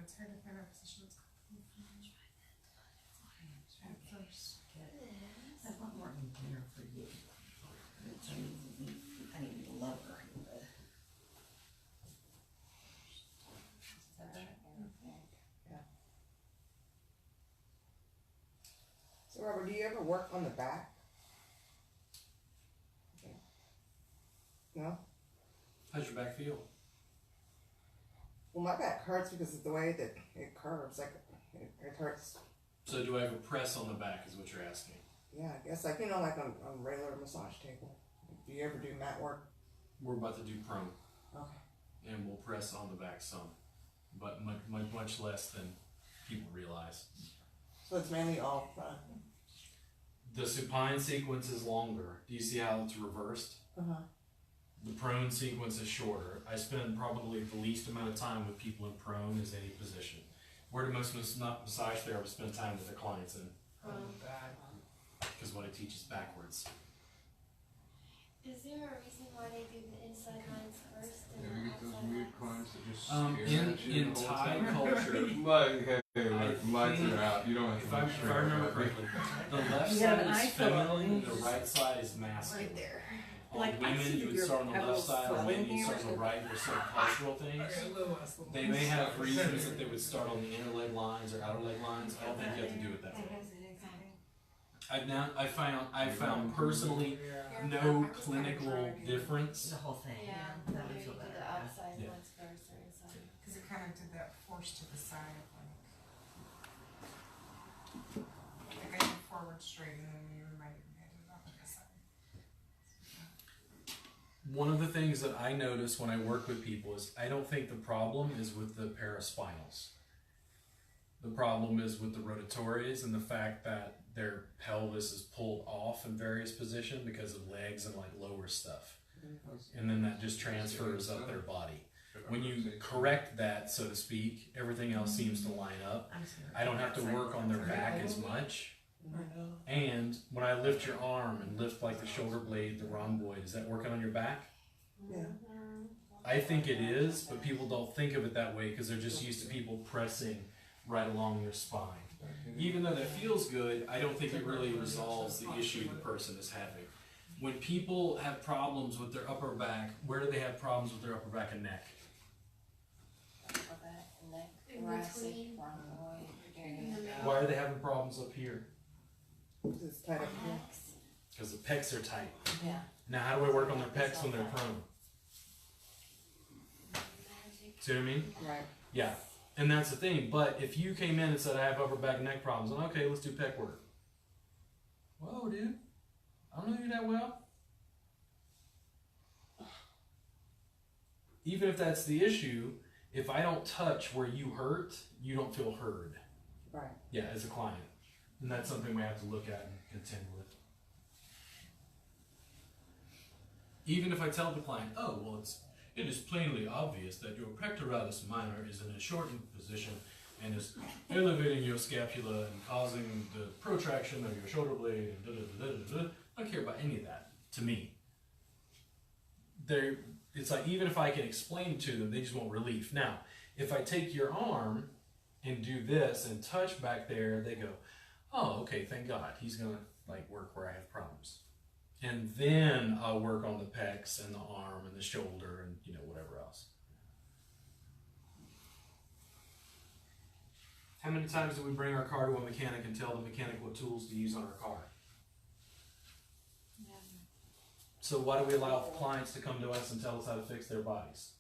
it's hard to find a position that's comfortable for me. At first. I want more dinner for you. I need to love her. So Robert, do you ever work on the back? No? How's your back feel? Well, my back hurts because of the way that it curves. Like, it hurts. So do I ever press on the back is what you're asking? Yeah, I guess like, like on a regular massage table. Do you ever do mat work? We're about to do prone. Okay. And we'll press on the back some, but much less than people realize. So it's mainly all front. The supine sequence is longer. Do you see how it's reversed? Uh-huh. The prone sequence is shorter. I spend probably the least amount of time with people in prone as any position. Where do most massage therapists spend time with their clients in? Because what I teach is backwards. Is there a reason why they do the inside lines first and Yeah, the we get those outside weird lines? clients that just stare at you In the whole Thai time. culture, Like, hey, lights are out. You don't have to if be I straight remember up. correctly, the left You have side an is eye full of feminine and the things. right side is masculine. Right there. On Like, I women, see you would your start on the left petals side, on swelling men, you start on the here. right. There's some cultural things. They may have reasons that they would start on the inner leg lines or outer leg lines. I don't think you have to do it that way. I found personally no clinical difference. The whole thing. Yeah, That would maybe feel do better. the outside Yeah. lines first or inside. Because it kind of did that force to the side, like I did forward straight and then you might have it up to the side. One of the things that I notice when I work with people is I don't think the problem is with the paraspinals. The problem is with the rotatories and the fact that their pelvis is pulled off in various positions because of legs and like lower stuff. And then that just transfers up their body. When you correct that, so to speak, everything else seems to line up. I don't have to work on their back as much. And when I lift your arm and lift like the shoulder blade, the rhomboid, is that working on your back? Yeah. I think it is, but people don't think of it that way because they're just used to people pressing right along your spine. Even though that feels good, I don't think it really resolves the issue the person is having. When people have problems with their upper back, where do they have problems with their upper back and neck? Upper back, neck, In thoracic, between. rhomboid, In the middle. Why are they having problems up here? It's tight up here. pecs. Because the pecs are tight. Yeah. Now how do I work on their pecs when they're prone? See what I mean? Right. Yeah. And that's the thing. But if you came in and said, I have upper back and neck problems, then okay, let's do pec work. Whoa, dude. I don't know you that well. Even if that's the issue, if I don't touch where you hurt, you don't feel heard. Right. Yeah, as a client. And that's something we have to look at and contend with. Even if I tell the client, oh, well, it is plainly obvious that your pectoralis minor is in a shortened position and is elevating your scapula and causing the protraction of your shoulder blade and da-da-da-da-da-da. I don't care about any of that, to me. It's like, even if I can explain to them, they just want relief. Now, if I take your arm and do this and touch back there, they go, oh, okay, thank God. He's going to like work where I have problems. And then I'll work on the pecs and the arm and the shoulder and, you know, whatever else. How many times do we bring our car to a mechanic and tell the mechanic what tools to use on our car? Yeah. So why do we allow clients to come to us and tell us how to fix their bodies?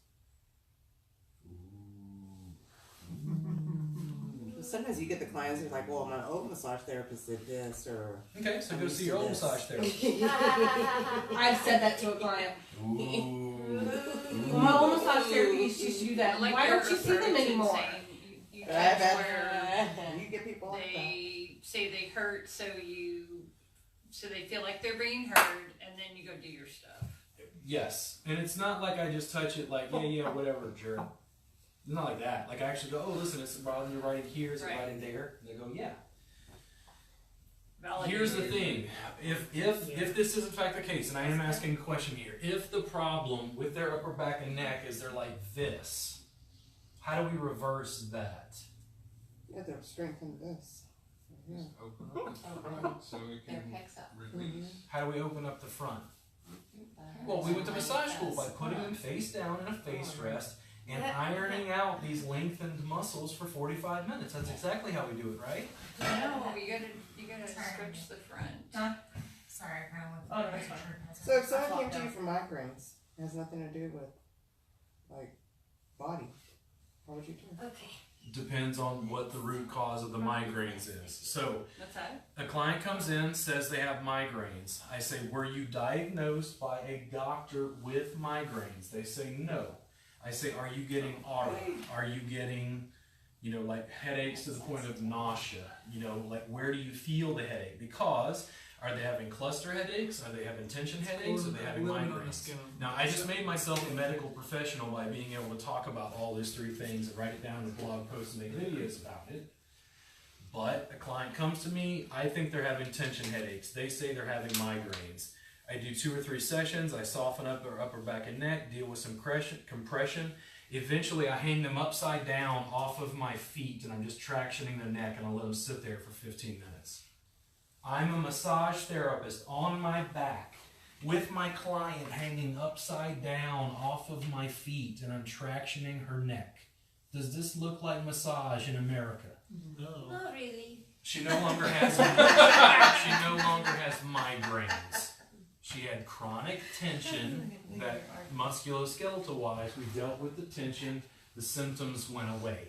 Sometimes you get the clients who are like, well, my old massage therapist did this, or... Okay, so go see your old massage therapist. I've said that to a client. Ooh. Well, my old massage therapist used to do that. Like Why you're don't you see referring them to anymore? saying You touch where You get people like that. they say they hurt, so they feel like they're being heard, and then you go do your stuff. Yes, and it's not like I just touch it like, yeah, whatever, jerk. It's not like that. Like I actually go, oh, listen, it's bothering you right in here, is it right in there? And they go, yeah. Here's the thing, if this is in fact the case, and I am asking a question here, if the problem with their upper back and neck is they're like this, How do we reverse that? You have to strengthen this. Yeah. Just open up the front so it Their can pecs up. release. How do we open up the front? Well, we went to massage school by putting them face down in a face rest and ironing out these lengthened muscles for 45 minutes. That's exactly how we do it, right? No, you gotta stretch the front. Sorry, I kind of Oh, no, it's fine. So if someone came to you for migraines, it has nothing to do with like body, what would you do? Okay. Depends on what the root cause of the migraines is. So What's that? a client comes in, says they have migraines. I say, were you diagnosed by a doctor with migraines? They say no. I say, are you getting aura? Are you getting, like headaches to the point of nausea? Like where do you feel the headache? Because are they having cluster headaches? Are they having tension headaches? Are they having migraines? Now, I just made myself a medical professional by being able to talk about all these three things and write it down in blog posts and make videos about it. But a client comes to me, I think they're having tension headaches. They say they're having migraines. I do 2 or 3 sessions. I soften up their upper back and neck, deal with some compression. Eventually, I hang them upside down off of my feet, and I'm just tractioning their neck, and I let them sit there for 15 minutes. I'm a massage therapist on my back with my client hanging upside down off of my feet, and I'm tractioning her neck. Does this look like massage in America? Not really. She no longer has migraines. She had chronic tension that musculoskeletal wise, we dealt with the tension, the symptoms went away.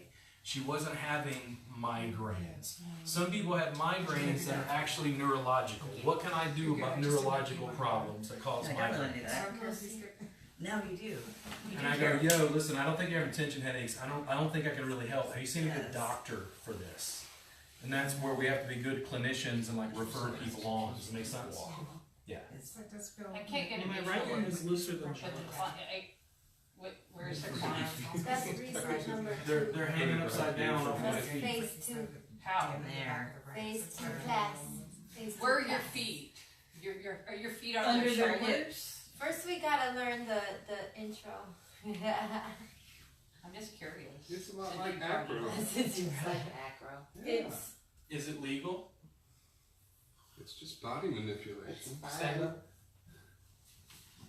She wasn't having migraines. Some people have migraines that are actually neurological. What can I do about neurological problems that cause migraines? Now you do. And I go, yo, listen, I don't think you're having tension headaches. I don't think I can really help. Have you seen a good doctor for this? And that's where we have to be good clinicians and like refer people on. Does it make sense? Yeah. I can't get a My visual right one is looser than with the client. Where's the client? That's research number 2. They're hanging upside down on my That's feet. phase 2. How? There. Phase 2 class. Phase 2 Where are your class. feet? Are your feet on Under their their shoulders? hips. First we gotta learn the intro. I'm just curious. It's a lot It's a like big acro. problem. It's like acro. It's Is it legal? It's just body manipulation. Stand up.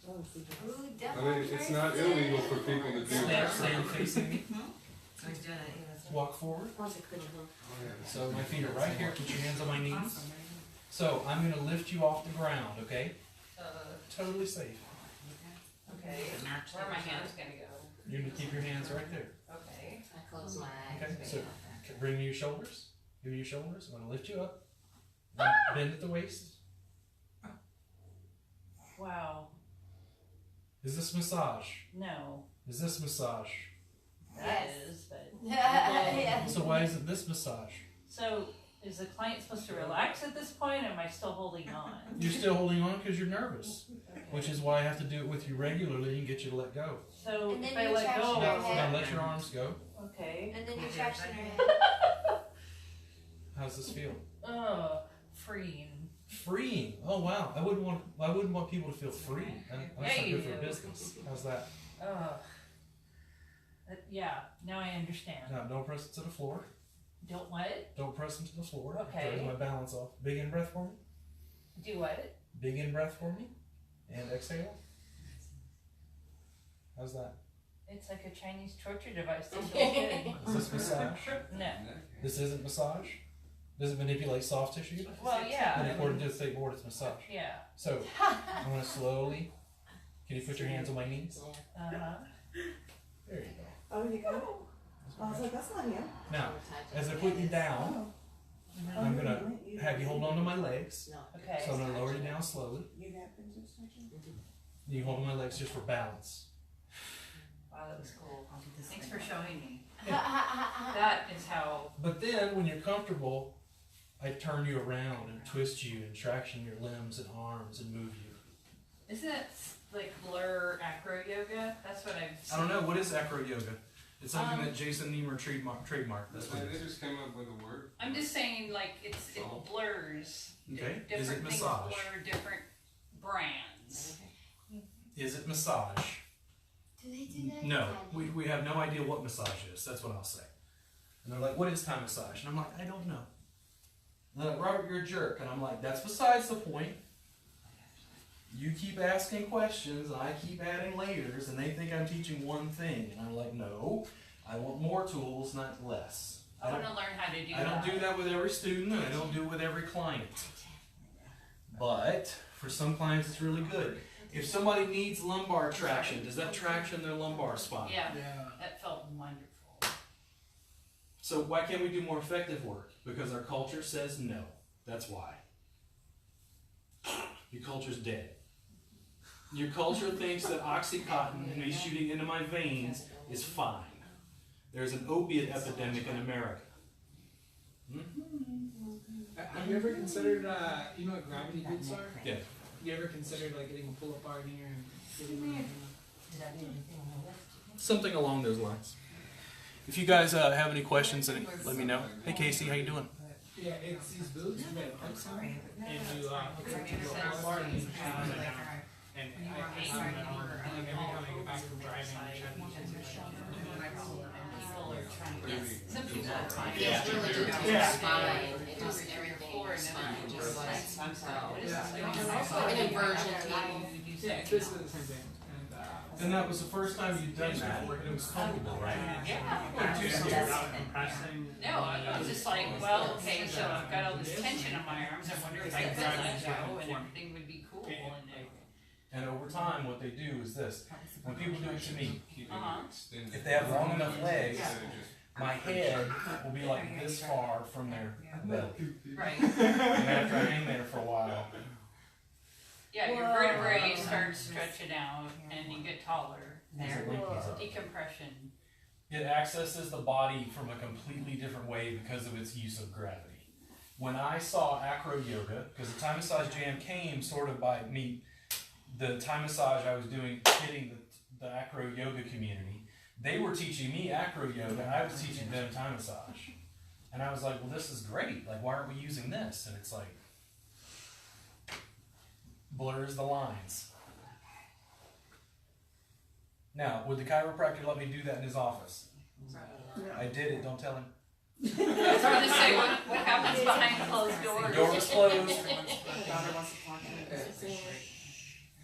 ooh, I double mean, it's not person. illegal for people to do that. Stand facing me. Walk forward. Oh, So my feet are right here. Put your hands on my knees. So I'm going to lift you off the ground, okay? Totally safe. Okay. Where are my hands gonna go? You're going to keep your hands right there. Okay. I close my eyes. Okay, so bring me your shoulders. Give me your shoulders. I'm going to lift you up. Bend at the waist. Wow. Is this massage? No. Is this massage? That Yes. is, but. Yeah. So why is it this massage? So, is the client supposed to relax at this point, or am I still holding on? You're still holding on because you're nervous, Okay. which is why I have to do it with you regularly and get you to let go. So, And if then I you let traction go, your head. Now let your arms go. okay. And then you traction your head. How's this feel? Freeing. Freeing. Oh wow. I wouldn't want people to feel free. That's Yeah, not you good for do. business. How's that? Yeah, now I understand. Now don't press it to the floor. Don't what? Don't press it to the floor. Okay. Throws my balance off. Big in breath for me. Do what? Big in breath for me. And exhale. How's that? It's like a Chinese torture device. They don't get. Is this massage? No. This isn't massage? Does it manipulate soft tissue? Well, And yeah. according to the state board, it's massage. Yeah. So, I'm going to slowly, can you put your hands on my knees? Uh-huh. There you go. Oh, you got it? I was like, that's not him. Now, as I put you down, I'm going to have you hold on to my legs. Okay. So I'm going to lower you down slowly. You hold on my legs just for balance. Wow, that was cool. Thanks for showing me. Yeah. That is how. But then, when you're comfortable, I turn you around and twist you and traction your limbs and arms and move you. Isn't it like blur acro yoga? That's what I've seen. I don't know, what is acro yoga? It's something that Jason Niemer trademarked. That's what it They is. just came up with a word. I'm just saying, like it blurs. Okay. Different Is it things massage? blur different brands. Is it massage? Do they do that? No, we have no idea what massage is. That's what I'll say. And they're like, what is Thai massage? And I'm like, I don't know. And they're like, Robert, you're a jerk. And I'm like, that's besides the point. You keep asking questions, and I keep adding layers, and they think I'm teaching one thing. And I'm like, no, I want more tools, not less. I want to learn how to do I that. don't do that with every student, and I don't do it with every client. But for some clients, it's really good. If somebody needs lumbar traction, does that traction their lumbar spine? Yeah, that felt wonderful. So why can't we do more effective work? Because our culture says no. That's why. Your culture's dead. Your culture thinks that Oxycontin and me shooting into my veins is fine. There's an opiate epidemic in America. Have you ever considered, you know what gravity boots are? Yeah. You ever considered like getting a pull-up bar in here and getting Something along those lines. If you guys have any questions, then let me know. Hey Casey, how you doing? Yeah, it's these boots you get hooks on, and you put it into a pull-up bar and you just stand it down. And I have it on, like every time I get back from driving, I try to use it. People are trying to. Some people are fine. Yeah. It's really just Yeah. spine. It just everything in your spine. Just like I'm sorry. What is Yeah. this? like an inversion table. Yeah, it's basically the same thing. And that was the first time you'd done that, and it was comfortable, right? No, I was just like, well, okay, so I've got all this tension on my arms. I wonder if I could let go and everything would be cool. And over time, what they do is this. When people do it to me, Uh-huh. if they have long enough legs, my head will be like this far from their belly. Right. And after I hang there for a while, Yeah, your vertebrae start stretching out and you get taller. there's a linkies up. Decompression. It accesses the body from a completely different way because of its use of gravity. When I saw acro yoga, because the Thai massage jam came sort of by me, the Thai massage I was doing, hitting the acro yoga community, they were teaching me acro yoga, and I was teaching them Thai massage. And I was like, well, this is great. Like, why aren't we using this? And it's like, blurs the lines. Now, would the chiropractor let me do that in his office? I did it, don't tell him. I was going to say, what happens behind closed The doors? door was closed.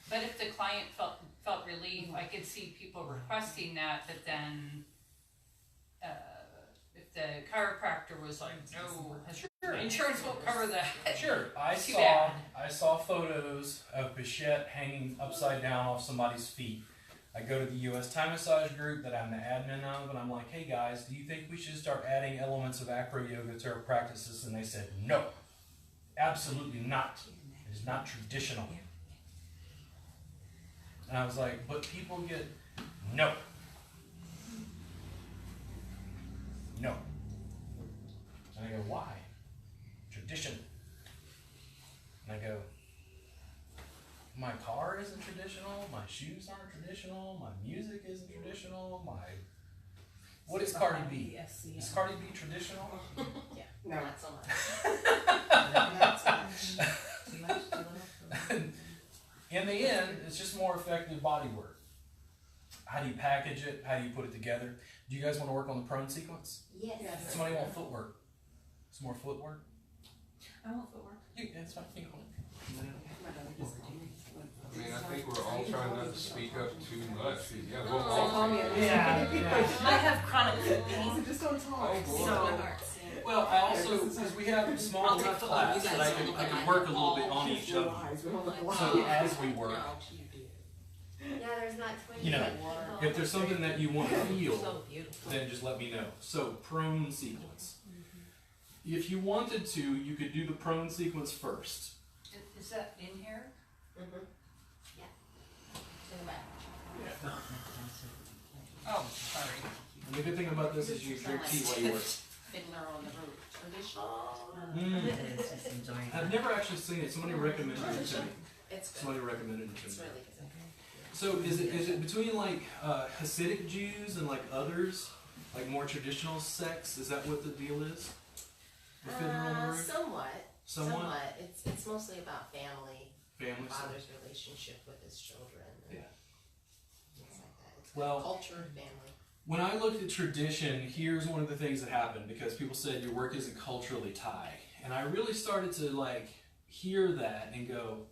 But if the client felt relief, I could see people requesting that, but then if the chiropractor was like, no, insurance won't cover that. Sure. Too bad. I saw photos of Bichette hanging upside down off somebody's feet. I go to the U.S. Thai massage group that I'm the admin of, and I'm like, hey guys, do you think we should start adding elements of acro yoga to our practices? And they said, no, absolutely not. It is not traditional. And I was like, but people get, no. No. And I go, why? Tradition. And I go, my car isn't traditional, my shoes aren't traditional, my music isn't traditional, what is Cardi B? Is Cardi B traditional? No. Not so much. Not so much. In the end, it's just more effective body work. How do you package it? How do you put it together? Do you guys want to work on the prone sequence? Yes. Somebody want footwork? Some more footwork? I want footwork. That's fine. You can hold it. I mean, I think we're all trying not to speak up too much. Yeah, we'll They all call me a I have chronic fatigue. Just don't talk. Oh, boy. So, Well, I also, because we have a small enough class that I can work a little bit on each of them. So as we work, Yeah, there's not 20 You know, people. if there's something that you want to feel, So beautiful. then just let me know. So prone sequence. If you wanted to, you could do the prone sequence first. Is that in here? In the back. Oh, sorry. And the good thing about this is you drink tea while you work. Fiddler on the Roof. Traditional. It's just enjoying I've never actually seen it. Somebody recommended it to me. It's good. Somebody recommended it to It's me. really good. So is it between like Hasidic Jews and like others, like more traditional sects? Is that what the deal is? The Fiddler on the Roof? Somewhat. It's mostly about family. Family stuff. Father's relationship with his children. And Yeah. things like that. It's Well, Culture and family. when I looked at tradition, here's one of the things that happened because people said your work isn't culturally Thai. And I really started to like hear that and go,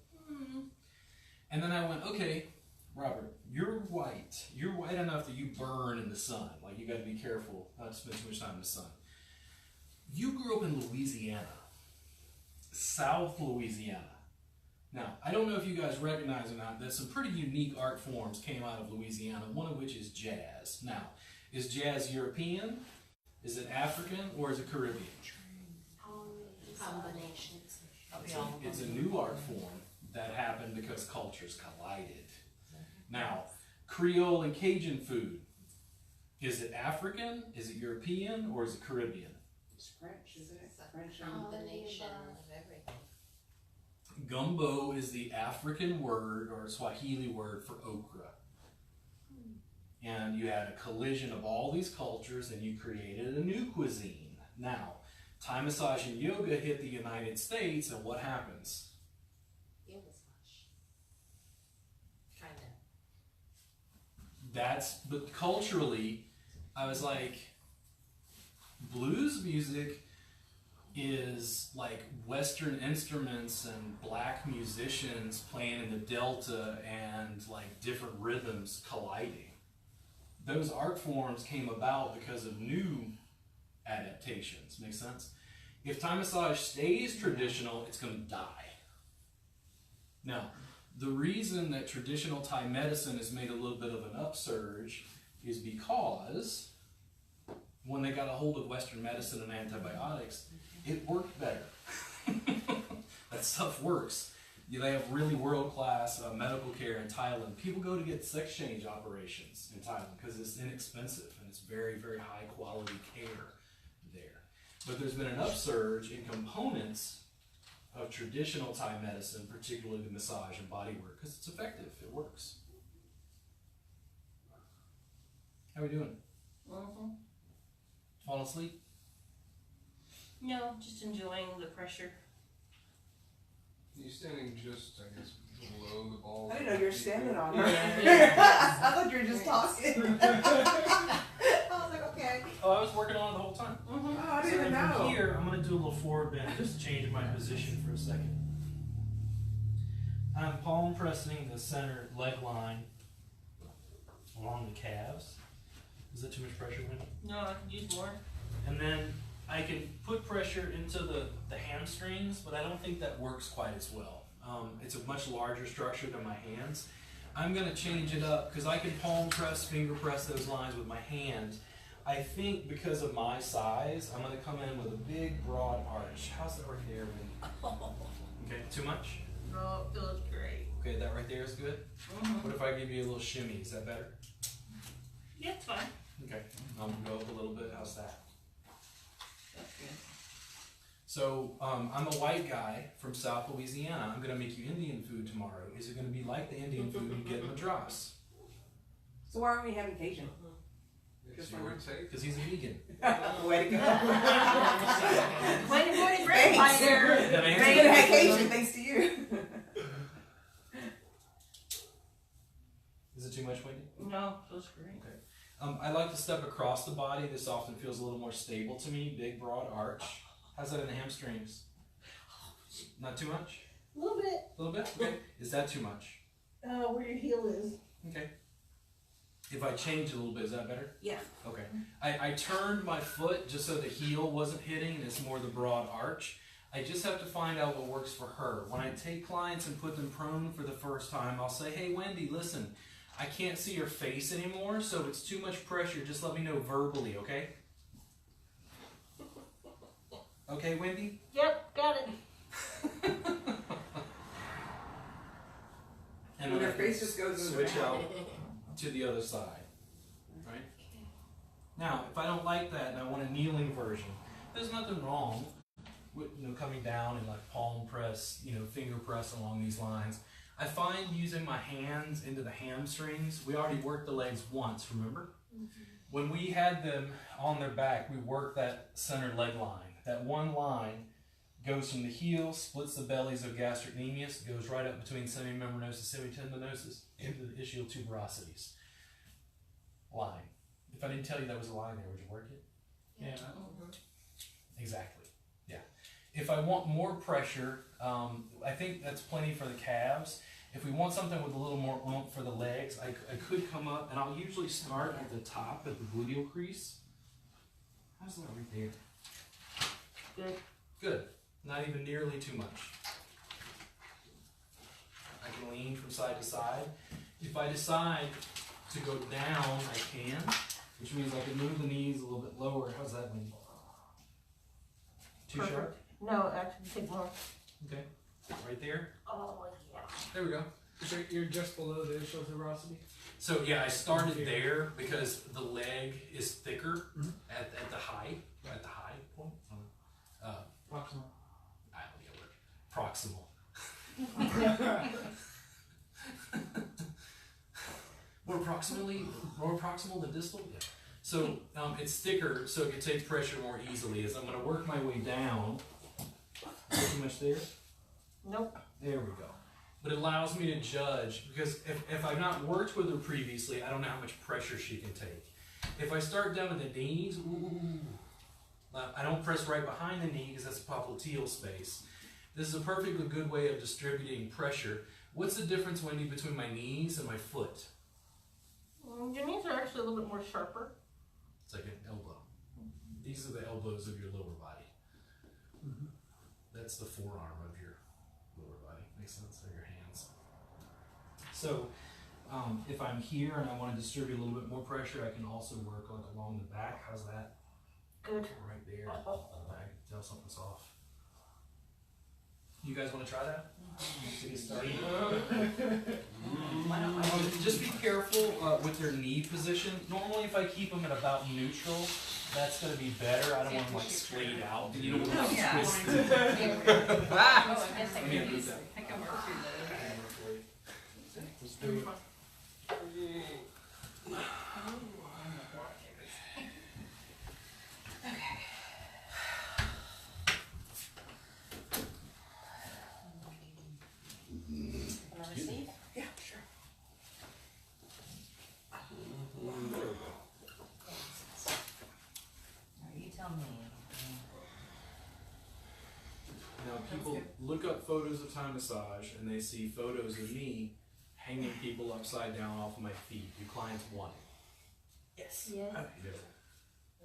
And then I went, okay, Robert, you're white. You're white enough that you burn in the sun. Like, you got to be careful not to spend too much time in the sun. You grew up in Louisiana, South Louisiana. Now, I don't know if you guys recognize or not that some pretty unique art forms came out of Louisiana, one of which is jazz. Now, is jazz European? Is it African? Or is it Caribbean? Combinations. It's a new art form that happened because cultures collided. Now, Creole and Cajun food, is it African, is it European, or is it Caribbean? It's French, isn't it? French. Combination of everything. Gumbo is the African word or Swahili word for okra. And you had a collision of all these cultures and you created a new cuisine. Now, Thai massage and yoga hit the United States, and what happens? Yoga slash. Kinda. But culturally, I was like, blues music is like Western instruments and black musicians playing in the Delta and like different rhythms colliding. Those art forms came about because of new adaptations. Make sense? If Thai massage stays traditional, it's going to die. Now, the reason that traditional Thai medicine has made a little bit of an upsurge is because when they got a hold of Western medicine and antibiotics, it worked better. That stuff works. They have really world-class medical care in Thailand. People go to get sex change operations in Thailand because it's inexpensive and it's very, very high-quality care there. But there's been an upsurge in components of traditional Thai medicine, particularly the massage and body work, because it's effective. It works. How are we doing? Falling asleep? No, just enjoying the pressure. You standing just, I guess, below the ball. I didn't know you were standing on her. Yeah. I thought you were just talking. I was like, okay. Oh, I was working on it the whole time. Oh, I So didn't then from know. here, I'm going to do a little forward bend, just change my position for a second. I'm palm pressing the center leg line along the calves. Is that too much pressure, Wendy? No, I could use more. And then I can put pressure into the hamstrings, but I don't think that works quite as well. It's a much larger structure than my hands. I'm going to change it up because I can palm press, finger press those lines with my hand. I think because of my size, I'm going to come in with a big, broad arch. How's that right there, Wendy? Okay, too much? No, it feels great. Okay, that right there is good. What if I give you a little shimmy? Is that better? Yeah, it's fine. Okay, I'm going to go up a little bit. How's that? That's good. So, I'm a white guy from South Louisiana. I'm going to make you Indian food tomorrow. Is it going to be like the Indian food you get in Madras? So why aren't we having Cajun? It's your take. Because he's a vegan. Way to go. Way to go, Thanks. Vampire. That answers Vegan the had question. Cajun thanks to you. Is it too much, Wendy? No, feels great. I like to step across the body. This often feels a little more stable to me. Big, broad arch. How's that in the hamstrings? Not too much? A little bit. A little bit? Okay. Is that too much? Where your heel is. Okay. If I change it a little bit, is that better? Yeah. Okay. I turned my foot just so the heel wasn't hitting and it's more the broad arch. I just have to find out what works for her. When I take clients and put them prone for the first time, I'll say, hey, Wendy, listen, I can't see your face anymore, so it's too much pressure. Just let me know verbally, okay? Okay, Wendy? Yep, got it. And When then her I can face just goes in the switch mouth. out to the other side, right? Now, if I don't like that and I want a kneeling version, there's nothing wrong with coming down and like palm press, finger press along these lines. I find using my hands into the hamstrings. We already worked the legs once, remember? When we had them on their back, we worked that center leg line. That one line goes from the heel, splits the bellies of gastrocnemius, goes right up between semimembranosus, semitendinosus, into the ischial tuberosities. line. If I didn't tell you that was a line there, would you work it? Yeah. Exactly. Yeah. If I want more pressure, I think that's plenty for the calves. If we want something with a little more oomph for the legs, I could come up, and I'll usually start at the top, at the gluteal crease. How's that right there? Good. Good. Not even nearly too much. I can lean from side to side. If I decide to go down, I can, which means I can move the knees a little bit lower. How's that one? Too Perfect. sharp? No, actually, take more. Okay. Right there. Oh, yeah. There we go. So you're just below the ischial tuberosity? So yeah, I started there because the leg is thicker at the high point. Proximal. I don't get a word. Proximal. More proximal than distal. Yeah. So it's thicker, so it can take pressure more easily. As I'm going to work my way down. Too much there. Nope. There we go. But it allows me to judge, because if I've not worked with her previously, I don't know how much pressure she can take. If I start down at the knees, I don't press right behind the knee because that's popliteal space. This is a perfectly good way of distributing pressure. What's the difference, Wendy, between my knees and my foot? Your knees are actually a little bit more sharper. It's like an elbow. These are the elbows of your lower body. That's the forearm of your lower body. Makes sense? They're your hands. So if I'm here and I want to distribute a little bit more pressure, I can also work like along the back. How's that? Good. Right there. I can tell something's off. You guys want to try that? To get started? Just be careful with your knee position. Normally, if I keep them at about neutral, that's going to be better. I don't want them like splayed out. You don't want them twisted. I guess I Let me can undo that. I can work through those. Let's do it. Another seat? Yeah, sure. You tell me. Now, people look up photos of Thai massage and they see photos of me hanging people upside down off of my feet. Your clients want it. Yes. Yes.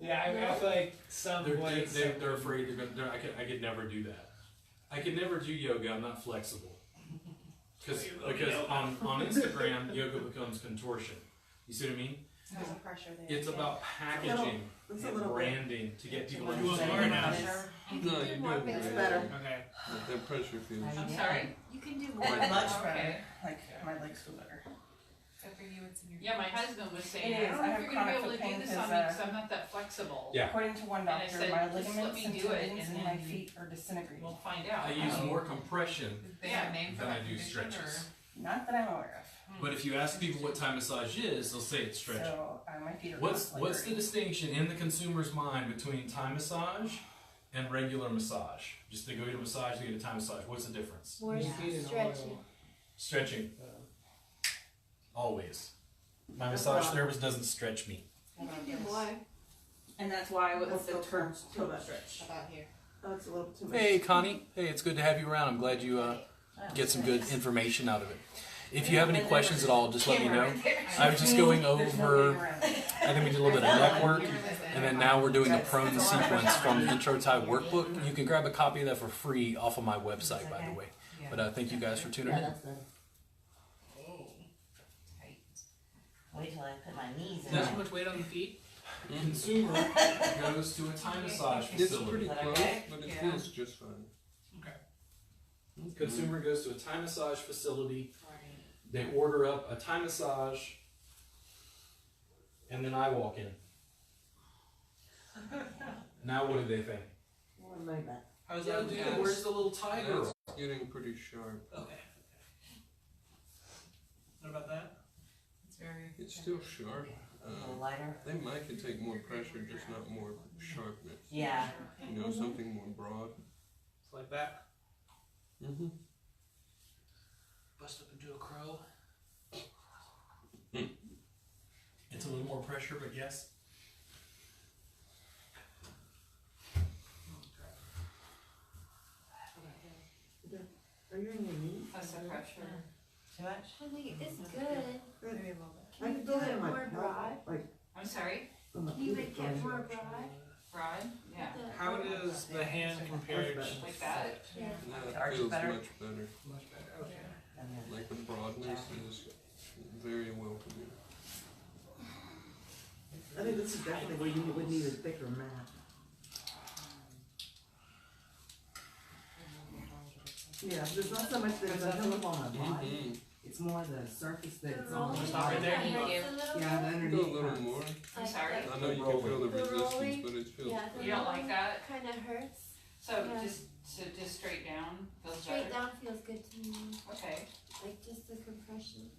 Yeah, I feel like some boys. They're afraid I could never do that. I could never do yoga. I'm not flexible. Because on Instagram, yoga becomes contortion. You see what I mean? There's a pressure there. It's about packaging It's a and little bit. branding to get people to You want more understand. now? No, you're doing great. It's better. Okay. Let that pressure feel. I'm sorry. You can do Much more. better. Okay. Like, my legs feel better. So for you, it's in your. Yeah, my husband was saying, It I is. don't I know have if you're gonna be able to chronic do this pain on me because, because I'm not that flexible. Yeah. According to one And I doctor, said, my just let ligaments me and do it, tendons and in my then feet are disintegrating. We'll find out. I use more compression They have a name for than I that do condition, stretches. Not that I'm aware of. But if you ask people what Thai massage is, they'll say it's stretching. So my feet are What's constantly the hurting. distinction in the consumer's mind between Thai massage and regular massage? Just they go get a massage, they get a Thai massage. What's the difference? More Feet in stretchy. oil. Stretching. Always. My massage therapist doesn't stretch me. You can do more. And that's why with Let's the go term toe How about here? Oh, it's a little too much. Hey, Connie. Hey, it's good to have you around. I'm glad you get some good information out of it. If you have any questions at all, just let me know. I was just going There's no over, getting around. I think we did a little bit of neck work, and then now we're doing a prone sequence from the Intro Thai workbook. You can grab a copy of that for free off of my website, by the way. But thank you guys for tuning Yeah, in. that's better. Wait till I put my knees in Is that too it. much weight on the feet? Consumer goes to a Thai massage It's facility. pretty Is that close, okay? but it Yeah. feels just fine. Consumer goes to a Thai massage facility. They order up a Thai massage, and then I walk in. Now what do they think? What am I back? How's Yeah, that? dude, where's the little Thai girl? It's getting pretty sharp. Okay. What about that? It's very. It's still sharp. A little lighter. They might could take more pressure, just not more sharpness. Yeah. You know, something more broad. It's like that. Mm-hmm. Bust up into a crow. It's It's a little more pressure, but yes. Are you in your knee? That's the pressure. Too much? I think it's good. I Can can you feel do it it in my more broad? like I'm sorry, on my Can you pubic make it bone. more broad? Rod? Yeah. How does the hand compare to Like that? Yeah. That Arch feels better? much better. much better? Okay. Like the broadness is very welcoming. I think this is definitely where you would need a thicker mat. Yeah, there's not so much that it's uncomfortable on my body. Mm-hmm. It's more the surface that The it's on rolling my Stop body. right there. kinda Thank you. hurts a little Yeah, the bit. Do a underneath little hurts. more. I'm Like sorry? I know you can feel the The resistance, rolling- but it feels. Yeah, the You don't like rolling that? kinda hurts. So Yeah. just straight down feels Straight better? down feels good to me. Okay. Like just the compression.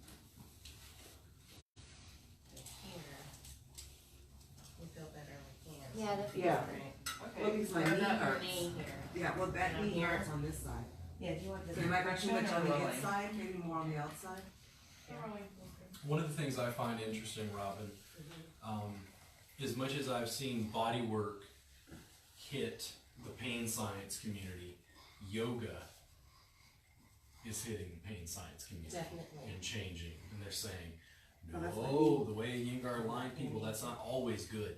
You feel better with hands. Yeah, that feels Yeah. great. Okay. Well, because my Or knee not your hurts. knee here. Yeah, well, that knee Here. hurts on this side. Yeah, do you want the So it might be too much on the rolling? inside, maybe more on the outside. One of the things I find interesting, Robin, as much as I've seen body work hit the pain science community, yoga is hitting the pain science community Definitely. and changing. And they're saying, Oh, that's no, the way Yingar aligned people, that's not always good.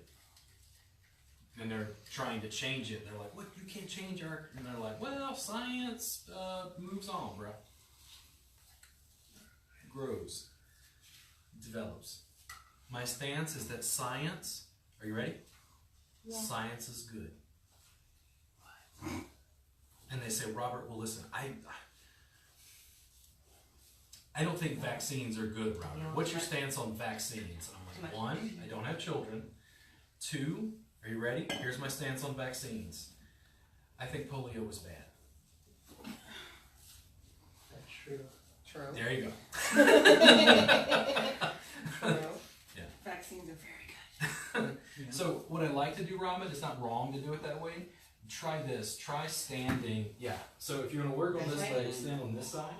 And they're trying to change it. They're like, what, you can't change our... And they're like, well, science moves on, bro. Grows. Develops. My stance is that science, are you ready? Yeah. Science is good. And they say, Robert, well listen, I don't think vaccines are good, Robert. What's your stance on vaccines? I'm like, one, I don't have children. Two, are you ready? Here's my stance on vaccines. I think polio was bad. That's true. True. There you go. True. Yeah. Vaccines are very good. So what I like to do, Robin, it's not wrong to do it that way. Try this. Try standing. Yeah. So if you're gonna work on this leg, stand on this side.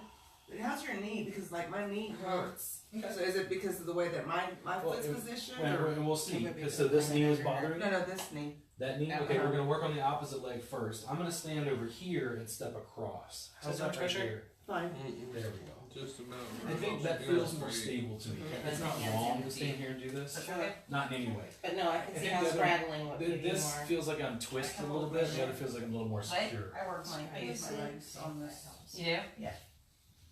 But how's your knee? Because like my knee hurts. Okay. So is it because of the way that my Well, foot's it- positioned? And we'll see. Maybe 'Cause so this knee was under bothering you? No, this knee. That knee? That Okay, one. we're gonna work on the opposite leg first. I'm gonna stand over here and step across. How's So that right pressure? here? Fine. There we go. Just about. I think that feels more stable to me. It's not wrong to stand here and do this. Not in any way. But no, I can see think how the other- straddling would be This more. feels like I'm twisted a little bit. The other feels like I'm a little more secure. I work my face, my legs on this. You do?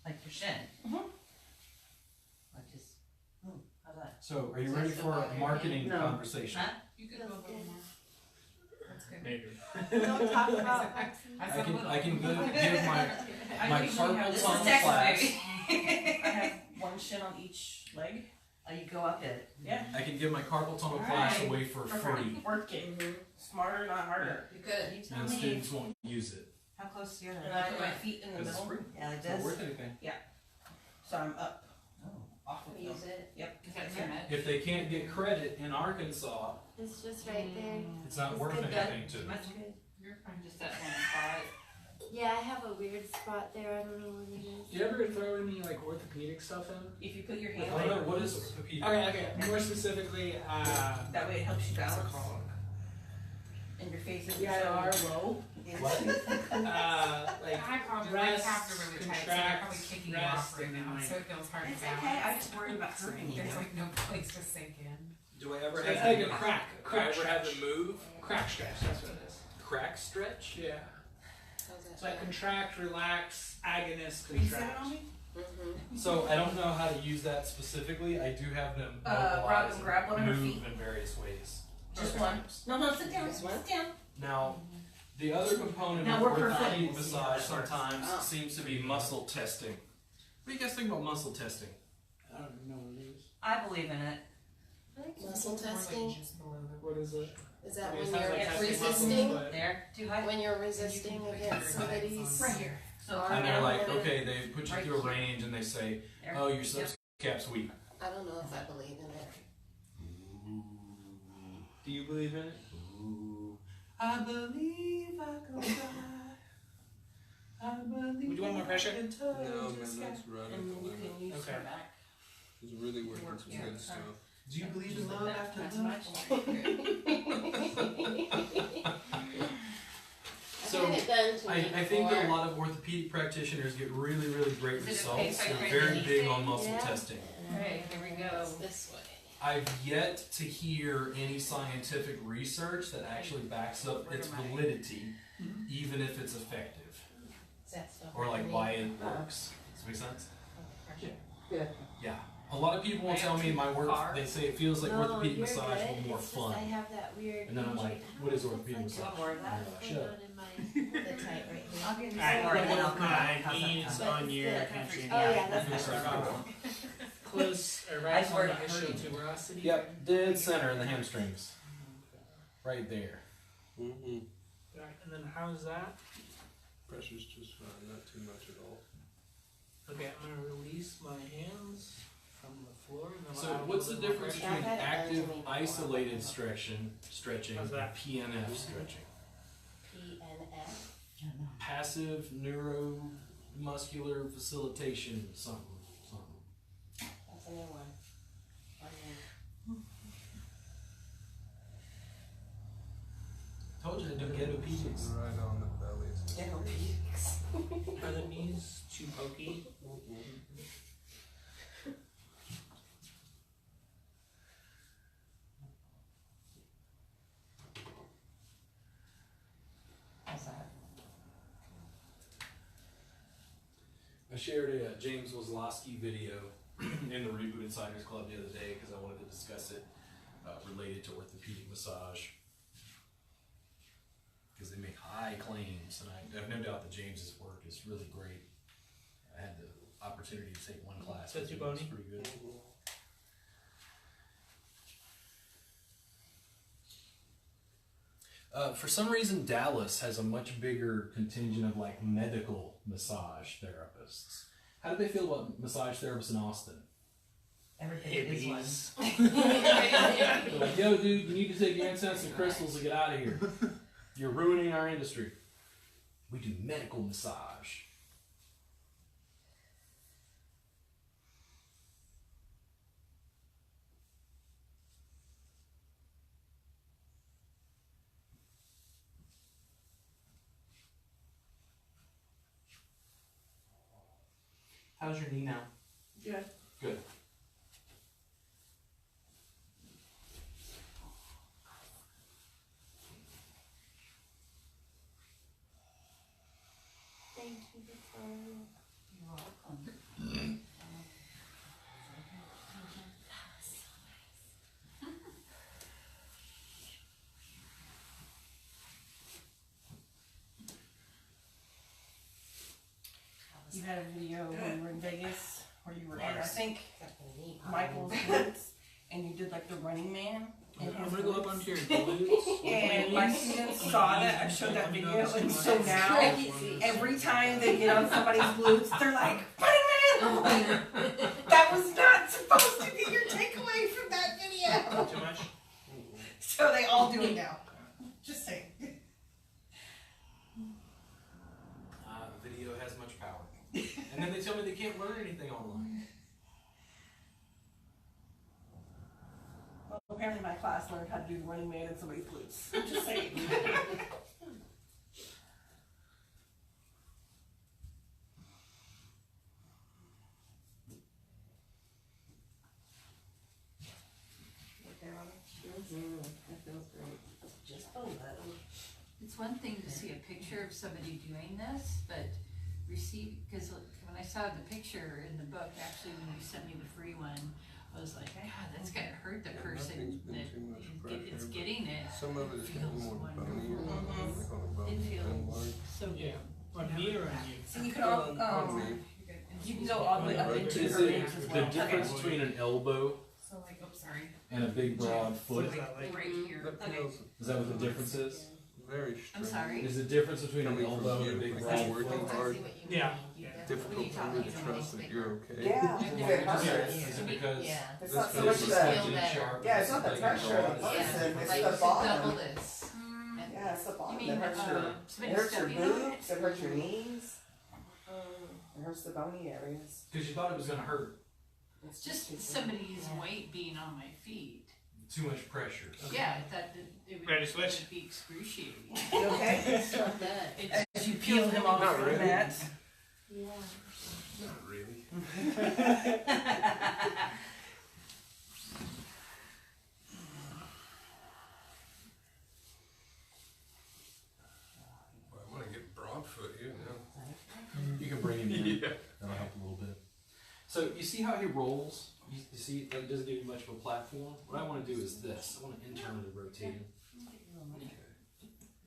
Like your shin? Mhm. Like just, how's that? So, are you ready for a marketing No. conversation? Huh? You could Feels go a little good. more. That's good. Maybe. Don't talk about vaccines. I can give my carpal This is tunnel Texas, class. baby. I have one shin on each leg. You go up it. Yeah. I can give my carpal tunnel class Alright. away for free, Working. Smarter, not harder. You could. You tell and me. students won't use it. How close to the And other? I put my feet in the Because it's middle, free. Yeah, like It's not this. worth anything. so I'm up Oh. off of Use them. it. Is that too much? If they can't get credit in Arkansas, It's just right there. it's not It's worth good, anything to them. That's good. You're fine. Just that one spot. Yeah, I have a weird spot there. I don't know what it is. Do you ever throw any like orthopedic stuff in? If you put your I hand don't know, like, what is orthopedic? Okay. More specifically, that way it helps you what's it balance. called? And your face is Yeah, so low. What? Like I apologize. My rest, calves are really tight, so they're contract, probably kicking you rest, off right and now. like- So it feels hard It's to balance. okay, I just worry about hurting you. There's like no place to sink in. Do I ever It's have like a crack. A crack ever have stretch. to move? Crack stretch, that's what it is. Crack stretch? Yeah. It's like contract, relax, agonist, Can you sit contract. on me? So I don't know how to use that specifically. I do have them Robin, grab one of her move feet. in various ways. Just one. No, sit down. Sit down. Now, the other component Now of work her orthopedic foot. massage sometimes Oh. seems to be muscle testing. What do you guys think about muscle testing? I don't even know what it is. I believe in it. Muscle testing? What is it? Is that I mean, when it sounds you're like testing muscles, resisting? but- There. Too high. When you're resisting against somebody's Right here. So arm And they're like, movement? okay, they put you Right through a here. range and they say, There. oh, your subcap's weak. I don't know if I believe in it. Do you believe in it? I believe I can fly. I believe. Would you want more pressure? I can touch No, the man, sky. that's right at And the you limit. can use Okay. her back. He's really working some good stuff. Do you believe in love after That's love? much. I've had it done to me I think that a before. lot of orthopedic practitioners get really, really great Is it a results. case They're I very print big on anything? muscle Yeah. testing. Okay, here we go. It's this way. I've yet to hear any scientific research that actually backs up its validity, even if it's effective, Is that stuff or like underneath? why it works. Does that make sense? Pressure. Good. Yeah. A lot of people will tell me my work, they say it feels like No, orthopedic you're massage good. will more It's just fun. I have that weird And then I'm like, injury. what is It's orthopedic like massage? more of that? And I'm like, what's shut going up. on in my The tight right here. I'll give you Alright, some more, then I'll come back. my How's that knees sound? on your But- hamstring. Oh yeah, that's Feels better. like fun. Close or I right swear on to the ischial hurting. tuberosity. Yep, dead center in the hamstrings. Right there. Mm-hmm. Right, and then how's that? Pressure's just fine, not too much at all. Okay, I'm gonna release my hands from the floor. And then So I'll add a what's the little bit more difference pressure. between I've had it done to active me before. isolated stretching How's and that? PNF stretching? PNF. Passive neuromuscular facilitation something. That's a new one. Told you to do ghetto PJs. Right on the belly. Are the knees too pokey? How's that? I shared a James Wozlowski video in the Reboot Insiders Club the other day because I wanted to discuss it related to orthopedic massage. Because they make high claims, and I have no doubt that James's work is really great. I had the opportunity to take one class. That's with your him. It's bony? pretty good. For some reason, Dallas has a much bigger contingent of like medical massage therapists. How do they feel about massage therapists in Austin? Everything is one. Hippies. They're like, yo, dude, you need to take your incense and crystals to get out of here. You're ruining our industry. We do medical massage. How's your knee now? Good. Good. Thank you, Victoria. You're welcome. You had a video when you were in Vegas where you were in, I think, Got the knee Michael's boots, and you did like the Running Man. in I'm his gonna go up boots. onto your glutes. And my students saw that, I showed that video, and so now, every time they get on somebody's glutes, they're like, Running Man! I'm like, that was not supposed to be your takeaway from that video. Too much? So they all do it now. Just saying. Video has much power. And then they tell me they can't learn anything online. Well, apparently my class learned how to do the Running Man in somebody's glutes. I'm just saying. That feels great. Just a little. It's one thing to see a picture of somebody doing this, but because when I saw the picture in the book, actually when you sent me the free one, I was like, God, that's gotta hurt the person Nothing's been that too much it's pressure, getting it. Some of it is getting Feels more wonderful. bony, like on the bone. It feels so Yeah. good. On me or on you? So you can all, On me. you can go all the way up into Is her it ribs as the well. difference between an elbow So like, oops, sorry, and a big broad foot? What's that like? right here. That Okay. feels Is that what the difference is? very I'm strange. sorry. Is the difference between an Coming from elbow and a you, big like broad you're working foot? hard. Yeah. Difficult for me to trust that you're okay. Yeah, Is if it it because- hurts. Is it because Yeah. It's This not so feels much like the, feel better. yeah, it's not the pressure of the Yeah, person, it's like the double bottom. this. Yeah, it's the You bottom mean, that hurts your, it somebody hurts your stepping on it? boobs, it hurts your knees, it hurts the bony areas. Because you thought it was gonna hurt. It's Just somebody's weight being on my feet. Too much pressure. Yeah, I thought that it would, Ready it to switch? would be excruciating. Okay? It's not that. It's, As you peel him off Not the really. mat. Yeah. Not really. Well, I'm gonna get Broadfoot here now. You can bring him in. Yeah. That'll help a little bit. So you see how he rolls? You see, it doesn't give you much of a platform. What I want to do is this. I want to internally rotate him.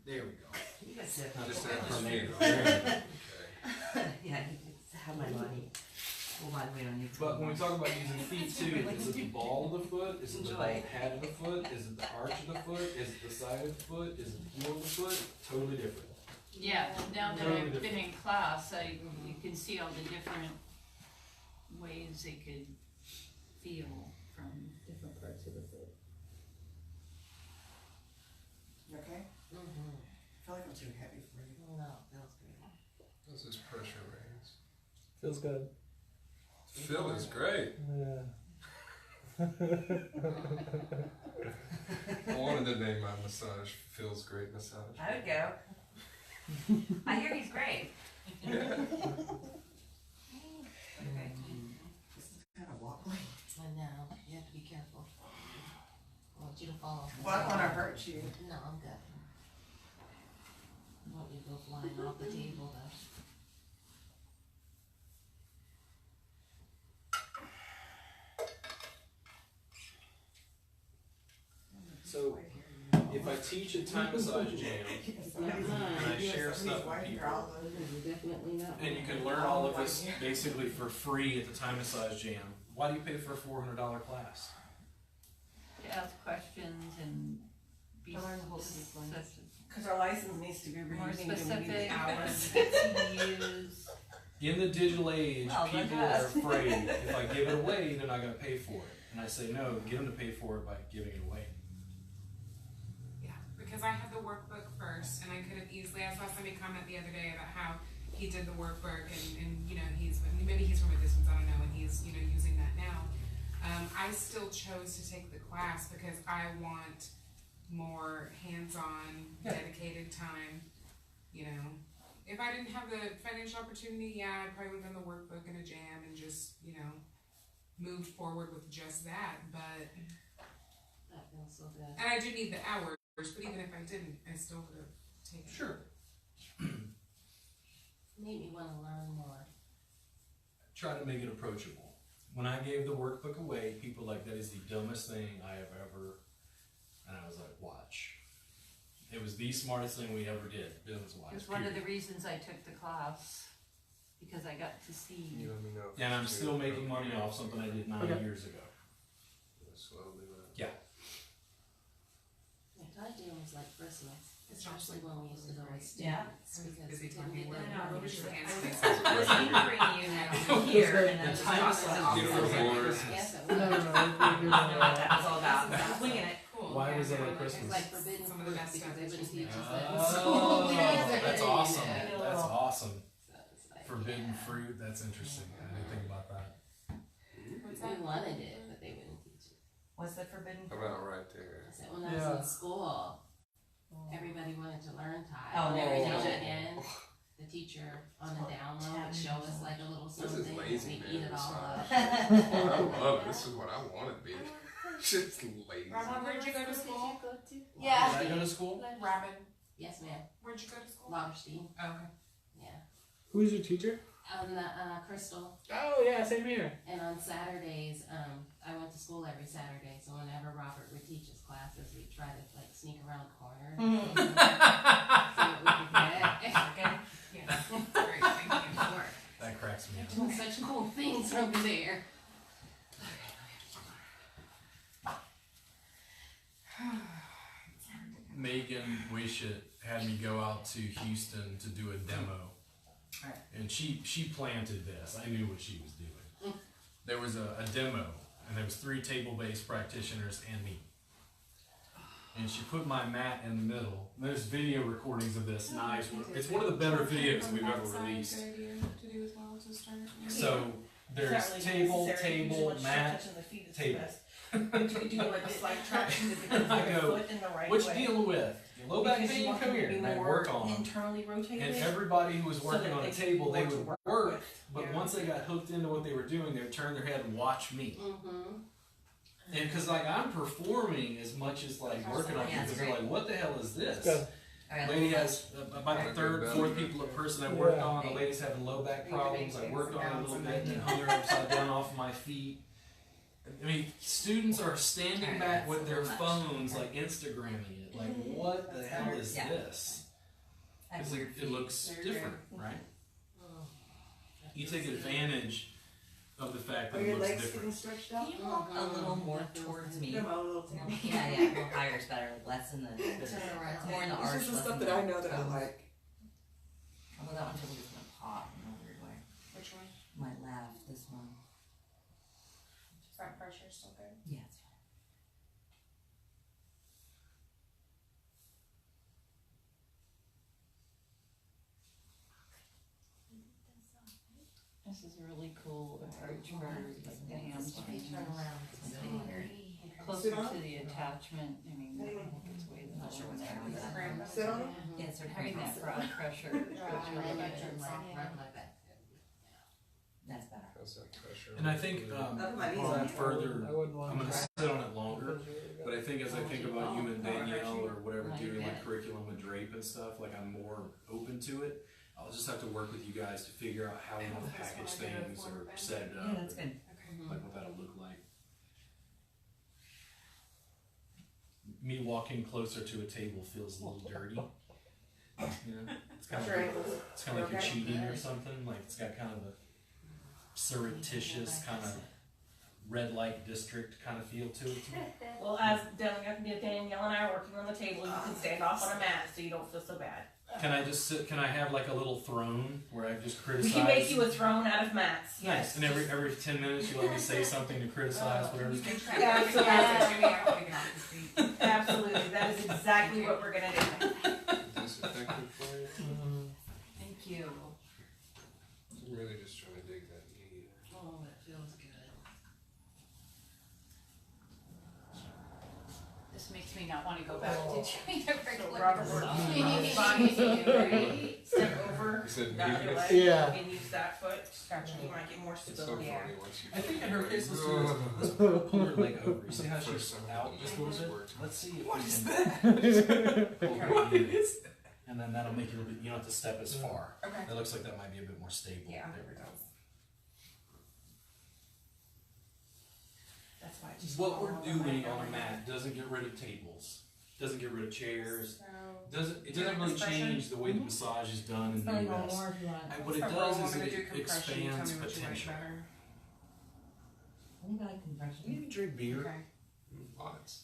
There we go. You guys said Just to that. have his feet. Okay. Okay. Yeah, it's how my body will lie weight on you. But when we talk about using feet too, is it the ball of the foot? Is it the ball head of the foot? Is it the arch of the foot? Is it the side of the foot? Is it the heel of the foot? Totally different. yeah, now that Totally I've been in class, you can see all the different ways they could feel from different parts of the foot. You okay? Mm-hmm. I feel like I'm too heavy for you. No, feels great. How's this pressure range? Feels good. Phil is great. Yeah. I wanted to name my massage Phil's Great Massage. I would go. I hear he's great. Yeah. Okay. This is kind of wobbly. I know, you have to be careful. I want you to fall off. Well, I don't want to hurt you. No, I'm good. I want you to go flying off the table though. So if I teach a Thai massage jam, and I share stuff with people, Definitely not. and you can learn all of this basically for free at the Thai massage jam, why do you pay for a $400 class? To ask questions and be To learn the whole sequence. such Because our license needs to be more reused. and we need specific hours. to use. In the digital age, Well, look people at are us. afraid if I give it away, they're not going to pay for it. And I say, no, get them to pay for it by giving it away. Yeah, because I had the workbook first, and I could have easily, I saw somebody comment the other day about how he did the workbook, and you know, maybe he's from a distance, I don't know, and he's, you know, using that now. I still chose to take the class because I want more hands-on, dedicated time, you know. If I didn't have the financial opportunity, yeah, I probably would have done the workbook and a jam and just, you know, moved forward with just that, but, That feels so good. and I do need the hours, but even if I didn't, I still would have taken it. Sure. Made me wanna learn more. Try to make it approachable. When I gave the workbook away, people were like, that is the dumbest thing I have ever, and I was like, watch. It was the smartest thing we ever did, business-wise. It was one of the period. reasons I took the class, because I got to see. You let me know. if And I'm it's still too making money appropriate. off something I did 9 Okay. years ago. Slowly, man. Yeah. Yeah, Thai jam was like Christmas, especially when we used to go as Yeah. students, because Busy we didn't talking get word. that. I know, we're just hands I free. was hearing you now here, and then The just time talking is about Beautiful it. board. Yes, it No, no, was. no. I don't know what that was all about, but I'm winging it. Cool. Why Yeah, was it no, at like, Christmas? It's like forbidden Some of the fruit best because stuff they is wouldn't just teach us made. that in school. That's awesome. Yeah. That's awesome. So it's like, Forbidden yeah. fruit, that's interesting. I didn't think about that. What's We that? wanted it, but they wouldn't teach it. Was the forbidden fruit? About right there. I said when I was in school, everybody wanted to learn Thai. Oh, And never every now teach and it. again, the teacher on the download would Taboo. show us like a little This is something, lazy, and we man, eat it all massage. up. I love it. This is what I want to be. Just lazy. Robin, where'd you go to school? Yeah. Did I go to school? Robin, Yes, ma'am. where'd you go to school? Lauderstein. Oh, okay. Yeah. Who's your teacher? On the Crystal. Oh yeah, same here. And on Saturdays, I went to school every Saturday, so whenever Robert would teach his classes, we'd try to like sneak around corners. See what we could get. Okay. Yeah. Great, thank you. That cracks me up. Doing such cool things over there. Megan Wishit had me go out to Houston to do a demo. Right. And she planted this. I knew what she was doing. There was a demo, and there was 3 table-based practitioners and me. And she put my mat in the middle. There's video recordings of this. Nice. It's one of the better videos we've ever released. Good idea to do as well to start. So There's It's not really table, necessary. Usually table, once you start mat, touching the feet, it's table. the best. But you do like a slight traction to get I your go, foot in the right what you way. dealing with? Your low back Because you pain? want Come them to here. be And I more work on them. internally rotated. And everybody who was so working that on they the can table, they more to would work work, with. but Yeah. once they got hooked into what they were doing, they would turn their head and watch me. Mm-hmm. And because like I'm performing as much as like working on Yeah, people, it's they're great. like, what the hell is this? Good. Alright, Lady has about the third, fourth people a person I worked on. The lady's having low back problems. I worked on it a little bit and hung her upside down off my feet. I mean, students are standing back with their phones, like Instagramming it. Like, what the hell is Yeah. this? I have 'Cause weird it feet. looks different, right? You take advantage of the fact that Are it your looks legs getting different. stretched out? Can you walk a little more towards me? Put them out a little down. Yeah, yeah, a little higher is better, like less in the, more in the arch. This is the less stuff in that the I know that I toes. like. Although that one's really just gonna pop in a weird way. Which one? My left, this one. Is that pressure still good? Yeah, it's fine. This is a really cool approach for like the hamstring. Turn around. It's gonna be weird. Closer to the attachment, I mean, I think it's way the Not sure what's there. happening with that. Sit on it? Yeah, it's sort of Having that broad pressure. is really good. That's better. How's that pressure? And I think going further, I wouldn't want I'm going to to. sit on it longer. But I think as I think about you and Danielle or whatever doing like curriculum with drape and stuff, like I'm more open to it. I'll just have to work with you guys to figure out how we want to package things or set it up. Yeah, that's good. Like what that'll look like. Me walking closer to a table feels a little dirty. You know, it's kind of Sure. like, it's kind of like you're cheating or something. Like it's got kind of a surreptitious kind of red light district kind of feel to it. Well, as Danielle and I are working on the table, you can stand off on a mat so you don't feel so bad. Can I just sit? Can I have like a little throne where I just We criticize? can make you a throne out of mats. Nice. And every 10 minutes you let me say something to criticize whatever. Absolutely. Absolutely. That is exactly what we're gonna do. Is this effective for you? Thank you. I'm really just trying to dig that knee. Oh, that feels good. This makes me not want to go back to doing a regular Robert, we're massage. on his body, so you ready? Step over, You said not your knee? leg, Yeah. and use that foot. You might get more It's so stability. funny once you I think in find her out. case, let's pull her leg over. You see how she's out just a little bit? Let's see if we can pull her in. And then that'll make you a little bit, you don't have to step as far. Okay. It looks like that might be a bit more stable. Yeah. There we go. That's why I just What fall we're over doing my on a elbow. mat doesn't get rid of tables, doesn't get rid of chairs, So, it do doesn't you like really this pressure? change the way the massage is done in the Probably US. more if you want. What it So does roll, is I'm gonna do it compression. You tell expands me what you like potential. better. I think I like compression. You drink beer. Okay. Lots.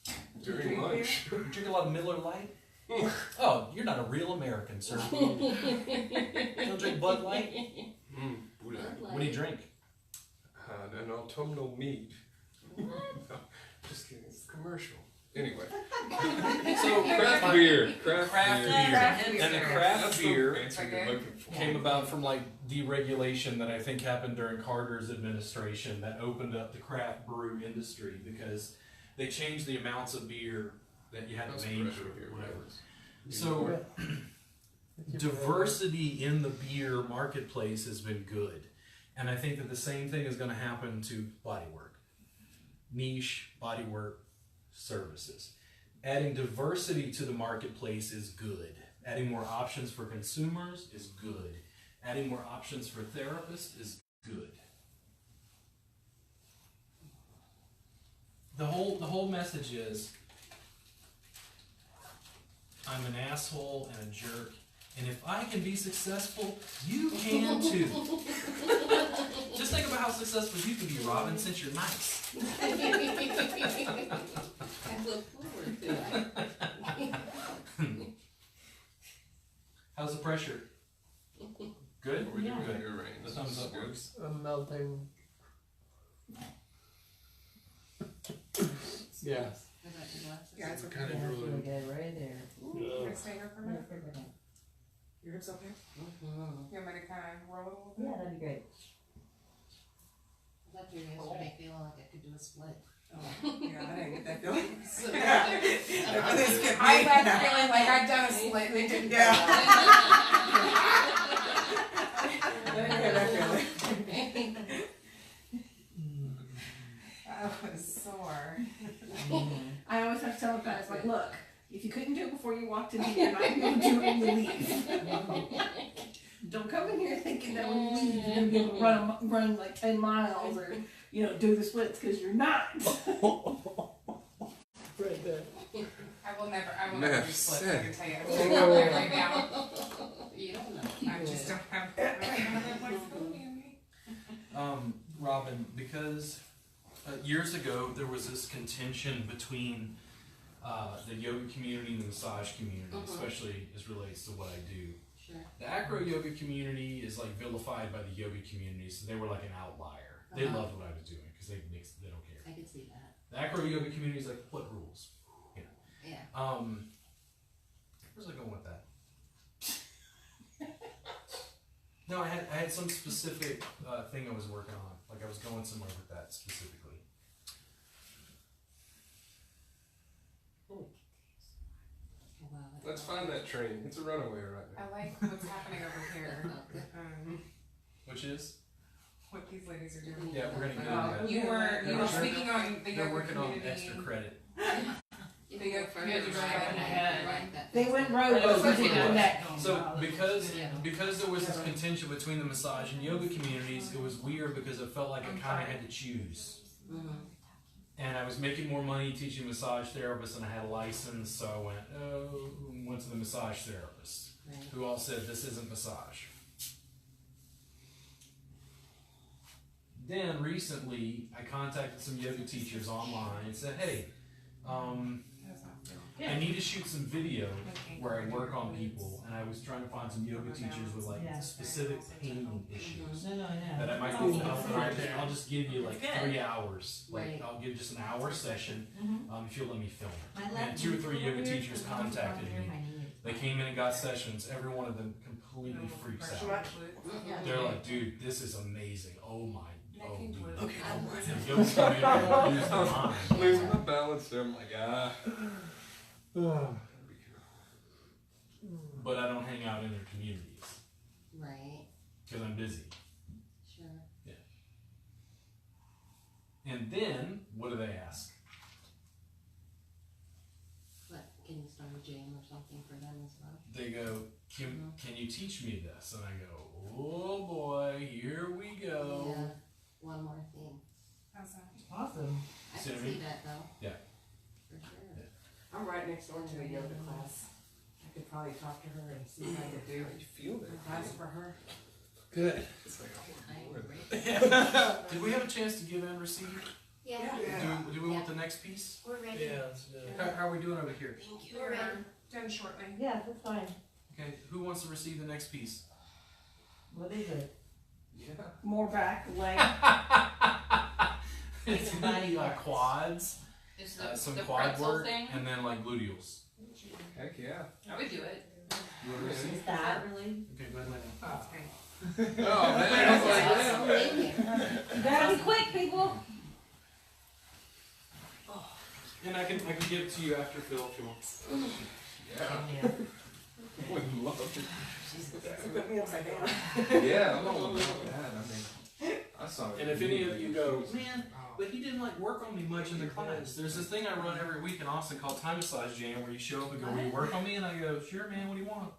Do you During drink lunch. You drink a lot of Miller Lite? Oh, you're not a real American, sir. You don't drink Bud Light? Buddha. What do you drink? An autumnal meat. Just kidding, it's a commercial. Anyway. So Craft beer. Craft Craft beer. And the That's craft the beer answer you're looking for. came about from like deregulation that I think happened during Carter's administration that opened up the craft brew industry because they changed the amounts of beer that you had That's to make pressure or beer, whatever. yes. So diversity in the beer marketplace has been good. And I think that the same thing is going to happen to bodywork. Niche, bodywork, services. Adding diversity to the marketplace is good. Adding more options for consumers is good. Adding more options for therapists is good. The whole message is I'm an asshole and a jerk, and if I can be successful, you can too. Just think about how successful you can be, Robin, since you're nice. I look forward to it. How's the pressure? Good? We're doing Good. your range. The thumbs up Good. works. I'm melting. Yeah. Yeah, it's We're okay. kind of drooling. Good, right there. Can I stay here for a minute? Your hips okay? You want me to kind of roll a little bit? Yeah, that'd be great. left here yesterday feeling like I could do a split. Yeah, I didn't get that feeling. So- I left feeling like I'd done a split and it didn't go. I was sore. I always have to tell guys, like, look, if you couldn't do it before you walked in here, you're not going to do it when you leave. Don't come in here thinking that when you leave, you're going to be able to run like 10 miles or, do the splits, because you're not. Right there. I will never do splits, I can tell you. I'm Oh. going there right now. You don't know. I just don't have that flexibility in me. Robin, because years ago there was this contention between the yoga community and the massage community, especially as relates to what I do. Sure. The acro yoga community is like vilified by the yoga community, so they were like an outlier. They loved what I was doing because they don't care. I could see that. The acro yoga community is like, what rules? Yeah. Where's I going with that? No, I had some specific thing I was working on. Like I was going somewhere with that specifically. Let's find that train. It's a runaway right now. I like what's happening over here. Which is? What these ladies are doing. Yeah, we're gonna get into that. You were speaking on the They're yoga working on community. extra credit. The yoga community right ahead. They went road, but we didn't connect. So because there was this contention between the massage and yoga communities, it was weird because it felt like I kind of had to choose. And I was making more money teaching massage therapists, and I had a license, so I went to the massage therapist, who all said this isn't massage. Then recently, I contacted some yoga teachers online and said, hey, I need to shoot some video where I work on people, and I was trying to find some yoga teachers with like specific pain issues that I might be able to help. I'll just give you like 3 hours. Like I'll give just an hour session if you'll let me film it. And 2 or 3 yoga teachers contacted me. They came in and got sessions. Every one of them completely freaks out. They're like, dude, this is amazing. Oh my. Oh, dude. Okay, I'm losing the balance there. I'm like, But I don't hang out in their communities. Right. Because I'm busy. Sure. Yeah. And then, what do they ask? What, can you start a gym or something for them as well? They go, can you teach me this? And I go, oh boy, here we go. Yeah. One more thing. How's that? Awesome. I can see that though. Yeah. For sure. Yeah. I'm right next door to a yoga class. I could probably talk to her and see what I could do. you feel that? A class for her. Good. It's like, Did we have a chance to give and receive? Yeah. Do we want the next piece? We're ready. Yeah, let's do it. How are we doing over here? Thank you. We're ready. Done shortly. Yeah, that's fine. Okay, who wants to receive the next piece? What is it? yeah. More back, leg. It's gonna be Is quads, some the quad pretzel work, thing? and then like gluteals. Heck yeah. I would do it. You want to receive? Is that really? Okay, go ahead and lay down. That's great. Oh man, I was like, yeah. Thank you. You gotta be quick, people. And I can give it to you after Phil if you want. Yeah. Would love it. Put me upside down. Yeah, I'm all about that. I mean, I saw it. And if any of you go, man, but he didn't like work on me much in the class. There's this thing I run every week in Austin called Time Massage Jam, where you show up and go, will you work on me? And I go, sure, man, what do you want?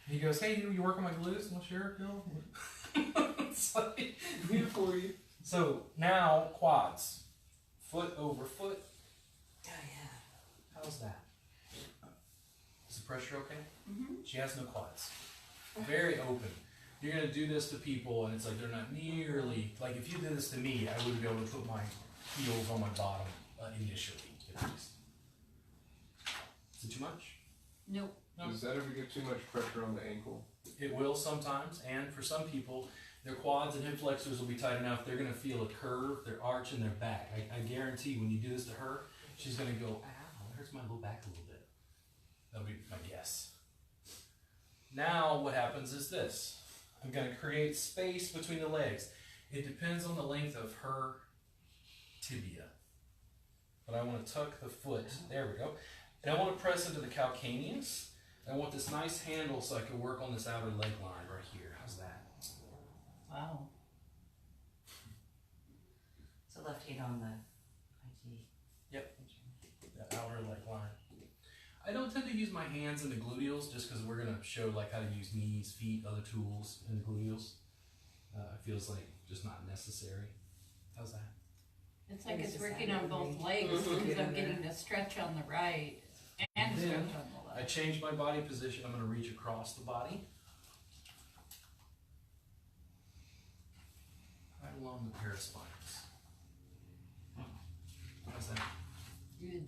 And he goes, hey, you work on my glutes? Well, sure, Bill. It's like, here for you. So now quads, foot over foot. Oh yeah. How's that? Is the pressure okay? She has no quads. Very open. You're gonna do this to people, and it's like they're not nearly like if you did this to me, I wouldn't be able to put my heels on my bottom initially, at least. Is it too much? Nope. No. Does that ever get too much pressure on the ankle? It will sometimes, and for some people, their quads and hip flexors will be tight enough. They're gonna feel a curve, their arch in their back. I guarantee when you do this to her, she's gonna go, ow, it hurts my low back a little bit. That'll be my guess. Now what happens is this. I'm going to create space between the legs. It depends on the length of her tibia. But I want to tuck the foot. There we go. And I want to press into the calcaneus. I want this nice handle so I can work on this outer leg line right here. How's that? Wow. So left hand on the IT. Yep. That outer leg line. I don't tend to use my hands in the gluteals just because we're going to show like how to use knees, feet, other tools in the gluteals. It feels like just not necessary. How's that? It's like it's working on both legs because I'm getting the stretch on the right and the stretch on the left. I changed my body position. I'm going to reach across the body. Right along the paraspinals. How's that? Good.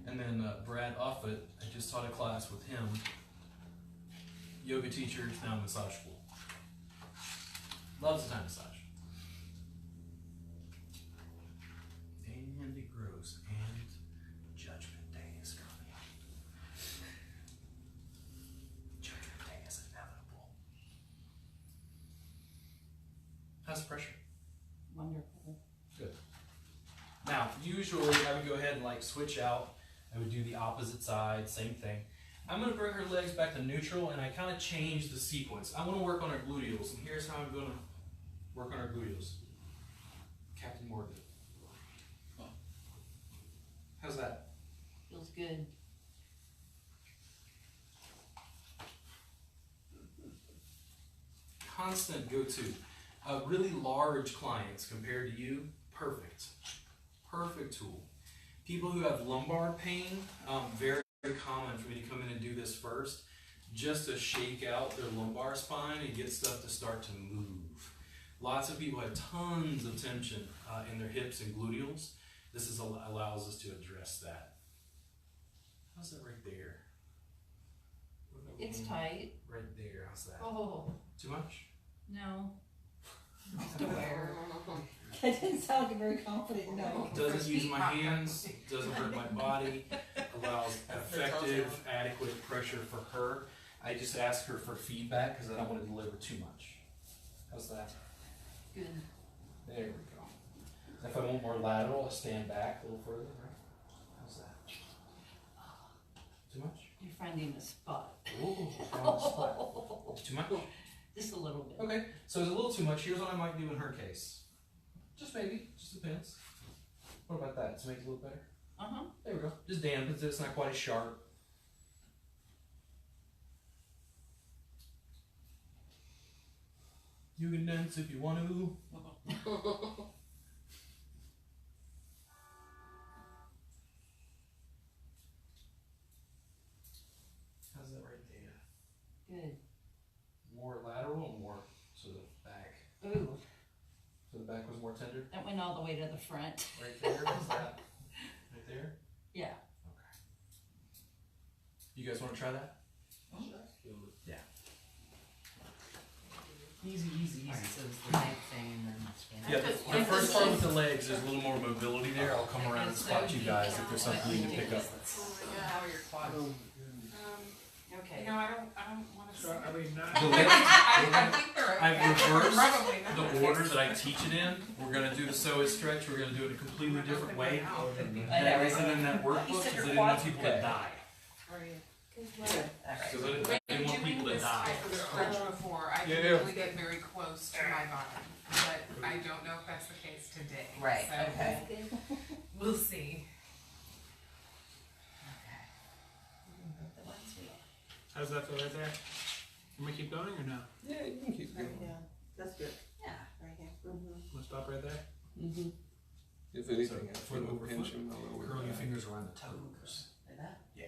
And then Brad Offit, I just taught a class with him. Yoga teacher, now massage school. Loves the Thai massage. And it grows, and Judgment Day is coming. Judgment Day is inevitable. How's the pressure? Wonderful. Good. Now, usually I would go ahead and like switch out. I would do the opposite side, same thing. I'm going to bring her legs back to neutral, and I kind of change the sequence. I want to work on her gluteals, and here's how I'm going to work on her gluteals. Captain Morgan. How's that? Feels good. Constant go-to. Really large clients compared to you, perfect. Perfect tool. People who have lumbar pain, very common for me to come in and do this first, just to shake out their lumbar spine and get stuff to start to move. Lots of people have tons of tension in their hips and gluteals. This allows us to address that. How's that right there? It's tight. Right there, how's that? Oh. Too much? No. Just aware. That didn't sound very confident, no. Doesn't use my hands, doesn't hurt my body, allows effective, adequate pressure for her. I just ask her for feedback because I don't want to deliver too much. How's that? Good. There we go. If I want more lateral, I stand back a little further, right? How's that? Too much? You're finding a spot. Ooh, spot. Too much? Just a little bit. Okay, so it's a little too much. Here's what I might do in her case. Just maybe, just depends. What about that? To make it a little better? Uh-huh. There we go. Just dampens it. It's not quite as sharp. You can dance if you want to. How's that right there? Good. More lateral or more to the back? Ooh. So the back was more tender? That went all the way to the front. Right there? What's that? Right there? Yeah. Okay. You guys want to try that? Yeah. Easy, easy, easy. Alright, so it's the leg thing and then the Yeah, the first part with the legs, there's a little more mobility there. I'll come around and spot you guys if there's something you need to pick up. How are your quads? Okay. You know, I don't want to. So, I mean, not. The legs, I think they're okay. I've reversed Probably not. the order that I teach it in. We're going to do the psoas stretch. We're going to do it a completely different way. That isn't in that workbook because I didn't want people to die. Because I didn't want people to die. For the stretch before, I can really get very close to my bottom, but I don't know if that's the case today. Right, So okay. we'll see. How's that feel right there? Can we keep going or no? Yeah, you can keep going. Yeah, that's good. Yeah. Right here. Mm-hmm. We'll stop right there. Mm-hmm. If anything, I foot feel over a foot. pinch in my lower Curl your back. fingers around the toes. Like that? Yeah.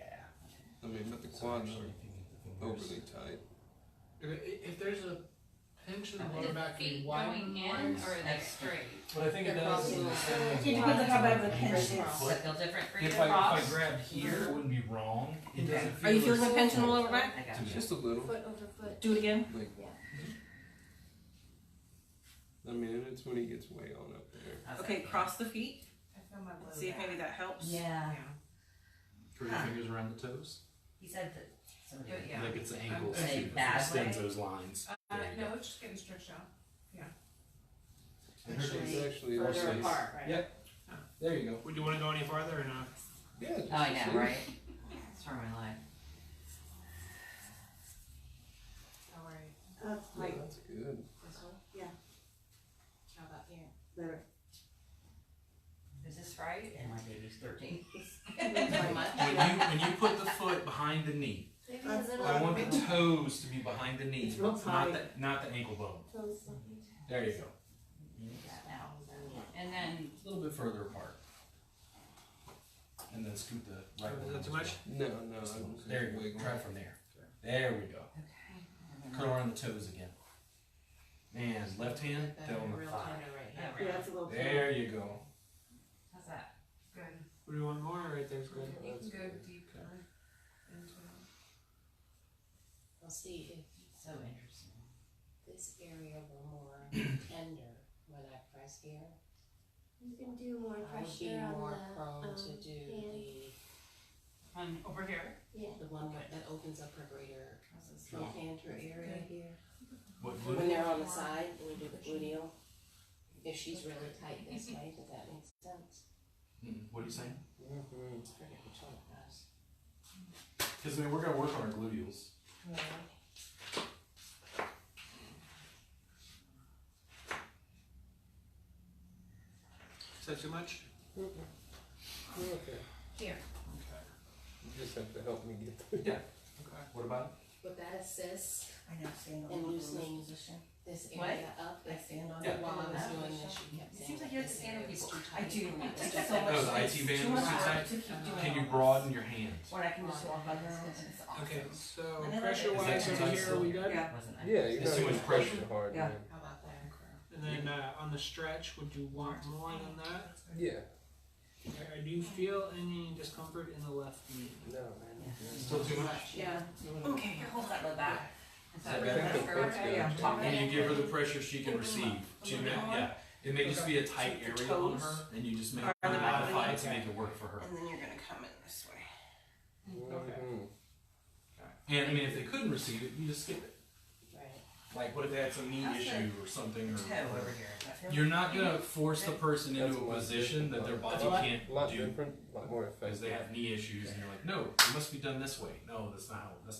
I mean, but the quads are overly tight. If there's a pinch in the Are lower the back, can feet you widen going the in legs? or are they straight? What I think it does is It depends on how bad of a pinch Does it is. that feel different for you? if I grabbed here, it wouldn't be wrong. It doesn't feel Are you as- feeling the pinch in the lower back? I got you. Just a little. Foot over foot. Do it again. Like, Yeah. I mean, it's when he gets way on up there. How's that Okay, feel? cross the feet. I feel my See if maybe that helps. Yeah. Curl your fingers around the toes. He said that Yeah. Like it's the ankles In a too. bad Extends way? those lines. There you No, go. it's just getting stretched out. It's actually Further also- apart, right? Yep. There you go. Would you want to go any farther or not? Yeah. just Oh, I to know, see. right? It's for my life. Alright. Yeah, that's good. This one? Yeah. How about here? Is this right? And my baby's 13. When you put the foot behind the knee, Maybe a little. I want the toes to be behind the knee, It's real tight. not the ankle bone. There you go. And then, A little bit further apart. And then scoot the right Is one. that too much? No, I'm There you go. Try from there. There we go. Curl around the toes again. And left hand down the Real thigh. tender right here. Yeah, That's a little There you go. How's that? Good. Would you want more or right there's good? You can go deeper into it. Well, see, if So interesting. this area were more tender when I press here, You can do more I would be pressure on more the prone to do over here, the one that opens up her greater trochanter area here. What When glute? they're on the side, when we do the gluteal, if she's really tight this way, does that make sense? What are you saying? I forget which one it was. Because we're gonna work on our gluteals. Is that too much? Okay. Here. You just have to help me get through. Yeah. What about Would that assist I know, stand in loosening this area up? I stand on If it. while I was Yeah. doing this, she kept It saying seems like that you have to this stand on area is people. too I tight. do. You need to It's stretch so much it. Oh, the space. IT band Too was much too work tight? to keep doing Can you all broaden this. your hands? When I can just walk on them and it's awesome. Okay, so And then pressure Is that wise too over tight here, still? are we good? Yeah. Wasn't it? Yeah, you're It's not too gonna much push pressure. it hard. Yeah. Man. How about there? And then on the stretch, would you want more than that? Yeah. Okay, do you feel any discomfort in the left knee? No, man. Still too much? Yeah. Okay, here, hold that low back. Is that better? better? That's good. Yeah. And you give her the pressure she can receive. Yeah. It may just be a tight area on her, and you just make Or on the back of the modify knee. it to make it work for her. And then you're gonna come in this way. Mhm. And I mean, if they couldn't receive it, you just skip it. Right. Like, what if they had some knee That's issue or something? Toe Or over here. you're not gonna force the person That's into a a lot position that their body different. can't A lot do different, a lot more because they effective. have knee issues, and you're like, no, it must be done this way. No, that's not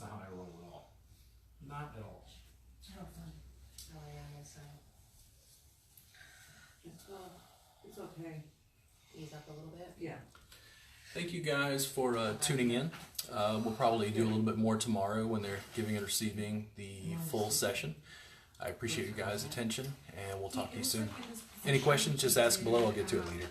how I roll at all. Not at all. Oh, yeah, on this side. It's okay. Ease up a little bit. Yeah. Thank you guys for tuning in. We'll probably do a little bit more tomorrow when they're giving and receiving the full session. I appreciate you guys' attention, and we'll talk to you soon. Any questions, just ask below. I'll get to it later.